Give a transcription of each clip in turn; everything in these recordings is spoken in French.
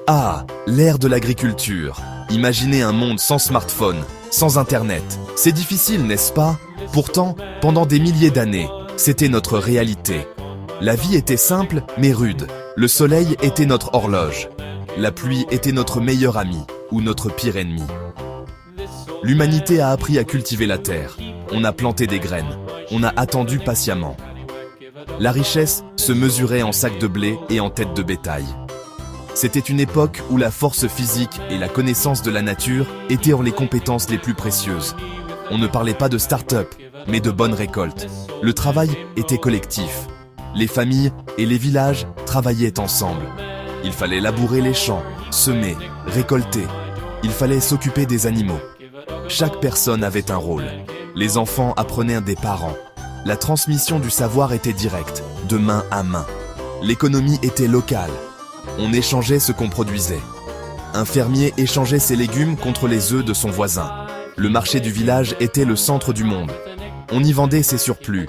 Ah, l'ère de l'agriculture. Imaginez un monde sans smartphone, sans internet. C'est difficile, n'est-ce pas? Pourtant, pendant des milliers d'années, c'était notre réalité. La vie était simple, mais rude. Le soleil était notre horloge. La pluie était notre meilleur ami, ou notre pire ennemi. L'humanité a appris à cultiver la terre. On a planté des graines. On a attendu patiemment. La richesse se mesurait en sacs de blé et en têtes de bétail. C'était une époque où la force physique et la connaissance de la nature étaient les compétences les plus précieuses. On ne parlait pas de start-up, mais de bonnes récoltes. Le travail était collectif. Les familles et les villages travaillaient ensemble. Il fallait labourer les champs, semer, récolter. Il fallait s'occuper des animaux. Chaque personne avait un rôle. Les enfants apprenaient des parents. La transmission du savoir était directe, de main à main. L'économie était locale. On échangeait ce qu'on produisait. Un fermier échangeait ses légumes contre les œufs de son voisin. Le marché du village était le centre du monde. On y vendait ses surplus.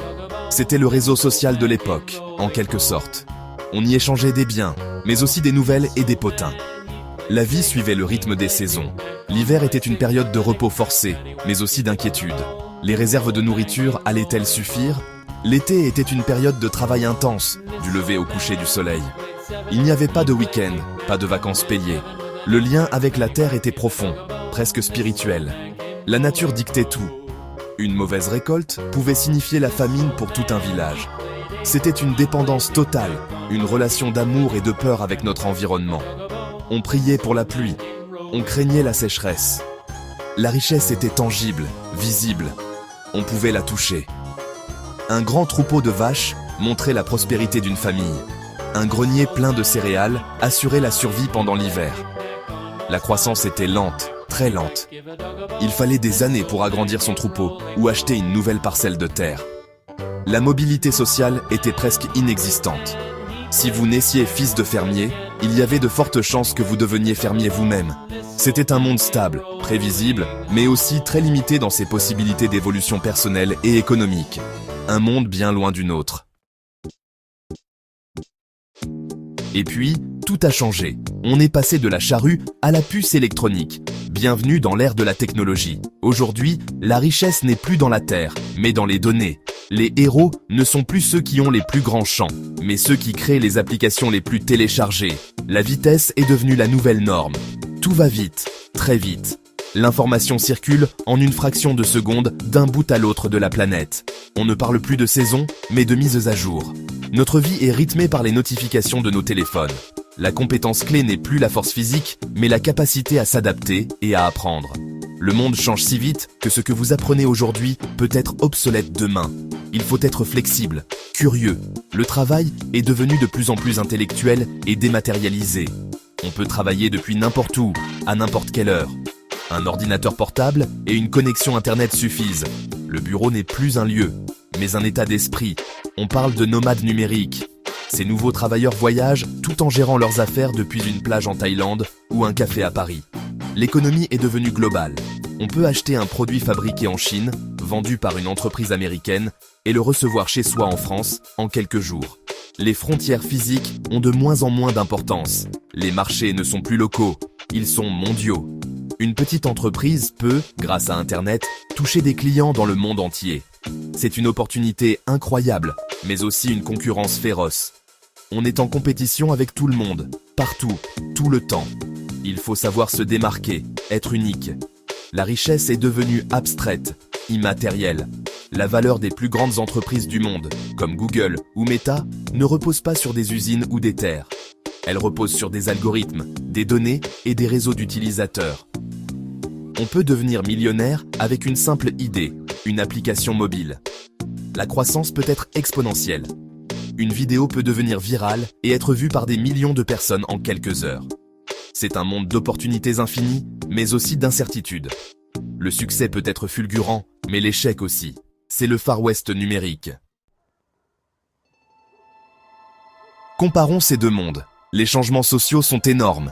C'était le réseau social de l'époque, en quelque sorte. On y échangeait des biens, mais aussi des nouvelles et des potins. La vie suivait le rythme des saisons. L'hiver était une période de repos forcé, mais aussi d'inquiétude. Les réserves de nourriture allaient-elles suffire? L'été était une période de travail intense, du lever au coucher du soleil. Il n'y avait pas de week-end, pas de vacances payées. Le lien avec la terre était profond, presque spirituel. La nature dictait tout. Une mauvaise récolte pouvait signifier la famine pour tout un village. C'était une dépendance totale, une relation d'amour et de peur avec notre environnement. On priait pour la pluie, on craignait la sécheresse. La richesse était tangible, visible. On pouvait la toucher. Un grand troupeau de vaches montrait la prospérité d'une famille. Un grenier plein de céréales assurait la survie pendant l'hiver. La croissance était lente, très lente. Il fallait des années pour agrandir son troupeau ou acheter une nouvelle parcelle de terre. La mobilité sociale était presque inexistante. Si vous naissiez fils de fermier, il y avait de fortes chances que vous deveniez fermier vous-même. C'était un monde stable, prévisible, mais aussi très limité dans ses possibilités d'évolution personnelle et économique. Un monde bien loin du nôtre. Et puis, tout a changé. On est passé de la charrue à la puce électronique. Bienvenue dans l'ère de la technologie. Aujourd'hui, la richesse n'est plus dans la terre, mais dans les données. Les héros ne sont plus ceux qui ont les plus grands champs, mais ceux qui créent les applications les plus téléchargées. La vitesse est devenue la nouvelle norme. Tout va vite, très vite. L'information circule en une fraction de seconde d'un bout à l'autre de la planète. On ne parle plus de saison, mais de mises à jour. Notre vie est rythmée par les notifications de nos téléphones. La compétence clé n'est plus la force physique, mais la capacité à s'adapter et à apprendre. Le monde change si vite que ce que vous apprenez aujourd'hui peut être obsolète demain. Il faut être flexible, curieux. Le travail est devenu de plus en plus intellectuel et dématérialisé. On peut travailler depuis n'importe où, à n'importe quelle heure. Un ordinateur portable et une connexion Internet suffisent. Le bureau n'est plus un lieu, mais un état d'esprit. On parle de nomades numériques. Ces nouveaux travailleurs voyagent tout en gérant leurs affaires depuis une plage en Thaïlande ou un café à Paris. L'économie est devenue globale. On peut acheter un produit fabriqué en Chine, vendu par une entreprise américaine, et le recevoir chez soi en France en quelques jours. Les frontières physiques ont de moins en moins d'importance. Les marchés ne sont plus locaux, ils sont mondiaux. Une petite entreprise peut, grâce à Internet, toucher des clients dans le monde entier. C'est une opportunité incroyable, mais aussi une concurrence féroce. On est en compétition avec tout le monde, partout, tout le temps. Il faut savoir se démarquer, être unique. La richesse est devenue abstraite, immatérielle. La valeur des plus grandes entreprises du monde, comme Google ou Meta, ne repose pas sur des usines ou des terres. Elle repose sur des algorithmes, des données et des réseaux d'utilisateurs. On peut devenir millionnaire avec une simple idée, une application mobile. La croissance peut être exponentielle. Une vidéo peut devenir virale et être vue par des millions de personnes en quelques heures. C'est un monde d'opportunités infinies, mais aussi d'incertitudes. Le succès peut être fulgurant, mais l'échec aussi. C'est le Far West numérique. Comparons ces deux mondes. Les changements sociaux sont énormes.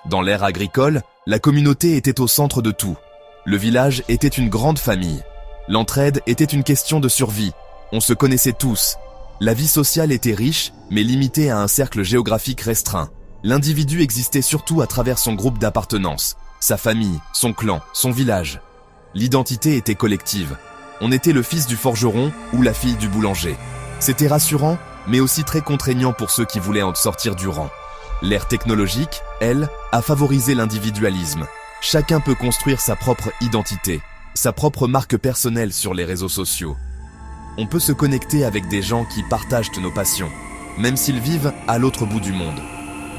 Dans l'ère agricole, la communauté était au centre de tout. Le village était une grande famille. L'entraide était une question de survie. On se connaissait tous. La vie sociale était riche, mais limitée à un cercle géographique restreint. L'individu existait surtout à travers son groupe d'appartenance, sa famille, son clan, son village. L'identité était collective. On était le fils du forgeron ou la fille du boulanger. C'était rassurant, mais aussi très contraignant pour ceux qui voulaient en sortir du rang. L'ère technologique, elle, a favorisé l'individualisme. Chacun peut construire sa propre identité, sa propre marque personnelle sur les réseaux sociaux. On peut se connecter avec des gens qui partagent nos passions, même s'ils vivent à l'autre bout du monde.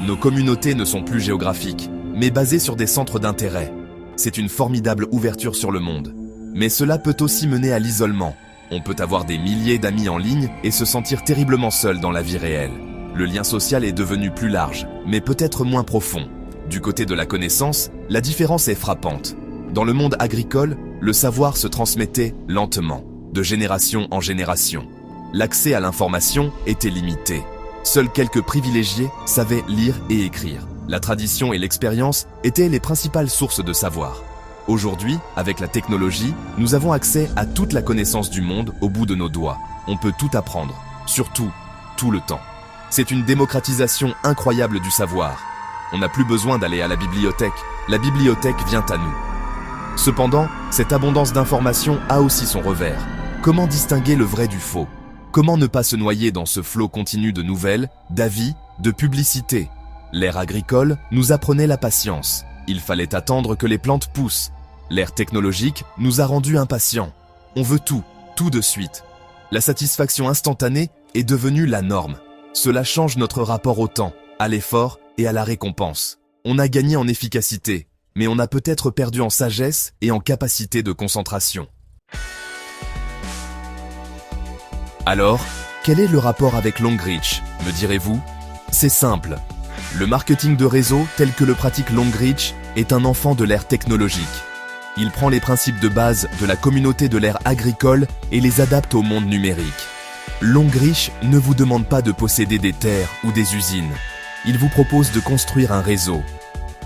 Nos communautés ne sont plus géographiques, mais basées sur des centres d'intérêt. C'est une formidable ouverture sur le monde. Mais cela peut aussi mener à l'isolement. On peut avoir des milliers d'amis en ligne et se sentir terriblement seul dans la vie réelle. Le lien social est devenu plus large, mais peut-être moins profond. Du côté de la connaissance, la différence est frappante. Dans le monde agricole, le savoir se transmettait lentement, de génération en génération. L'accès à l'information était limité. Seuls quelques privilégiés savaient lire et écrire. La tradition et l'expérience étaient les principales sources de savoir. Aujourd'hui, avec la technologie, nous avons accès à toute la connaissance du monde au bout de nos doigts. On peut tout apprendre, surtout, tout le temps. C'est une démocratisation incroyable du savoir. On n'a plus besoin d'aller à la bibliothèque vient à nous. Cependant, cette abondance d'informations a aussi son revers. Comment distinguer le vrai du faux? Comment ne pas se noyer dans ce flot continu de nouvelles, d'avis, de publicités? L'ère agricole nous apprenait la patience. Il fallait attendre que les plantes poussent. L'ère technologique nous a rendus impatients. On veut tout de suite. La satisfaction instantanée est devenue la norme. Cela change notre rapport au temps, à l'effort et à la récompense. On a gagné en efficacité, mais on a peut-être perdu en sagesse et en capacité de concentration. Alors, quel est le rapport avec Longreach, me direz-vous? C'est simple. Le marketing de réseau tel que le pratique Longreach est un enfant de l'ère technologique. Il prend les principes de base de la communauté de l'ère agricole et les adapte au monde numérique. Longreach ne vous demande pas de posséder des terres ou des usines. Il vous propose de construire un réseau.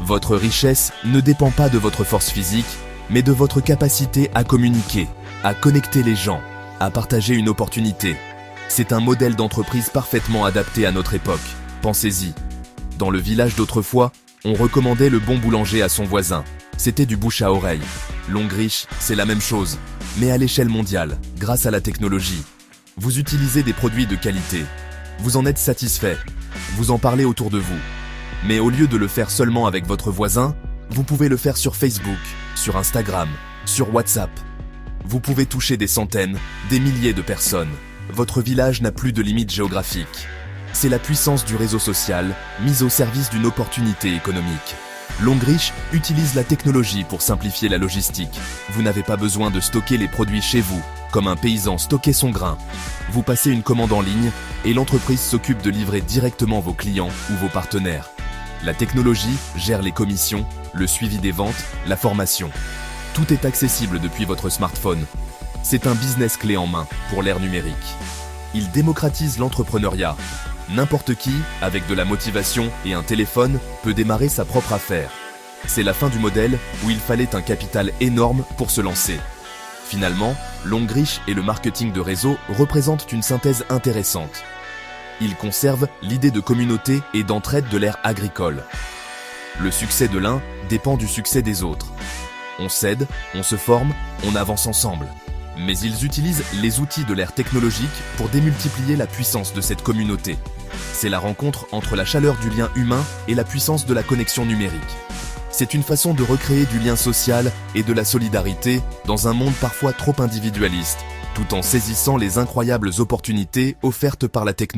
Votre richesse ne dépend pas de votre force physique, mais de votre capacité à communiquer, à connecter les gens, à partager une opportunité. C'est un modèle d'entreprise parfaitement adapté à notre époque. Pensez-y. Dans le village d'autrefois, on recommandait le bon boulanger à son voisin. C'était du bouche à oreille. Longreach, c'est la même chose, mais à l'échelle mondiale, grâce à la technologie. Vous utilisez des produits de qualité. Vous en êtes satisfait. Vous en parlez autour de vous. Mais au lieu de le faire seulement avec votre voisin, vous pouvez le faire sur Facebook, sur Instagram, sur WhatsApp. Vous pouvez toucher des centaines, des milliers de personnes. Votre village n'a plus de limites géographiques. C'est la puissance du réseau social, mise au service d'une opportunité économique. Longreach utilise la technologie pour simplifier la logistique. Vous n'avez pas besoin de stocker les produits chez vous, comme un paysan stockait son grain. Vous passez une commande en ligne et l'entreprise s'occupe de livrer directement vos clients ou vos partenaires. La technologie gère les commissions, le suivi des ventes, la formation. Tout est accessible depuis votre smartphone. C'est un business clé en main pour l'ère numérique. Il démocratise l'entrepreneuriat. N'importe qui, avec de la motivation et un téléphone, peut démarrer sa propre affaire. C'est la fin du modèle où il fallait un capital énorme pour se lancer. Finalement, Longreach et le marketing de réseau représentent une synthèse intéressante. Ils conservent l'idée de communauté et d'entraide de l'ère agricole. Le succès de l'un dépend du succès des autres. On s'aide, on se forme, on avance ensemble. Mais ils utilisent les outils de l'ère technologique pour démultiplier la puissance de cette communauté. C'est la rencontre entre la chaleur du lien humain et la puissance de la connexion numérique. C'est une façon de recréer du lien social et de la solidarité dans un monde parfois trop individualiste, tout en saisissant les incroyables opportunités offertes par la technologie.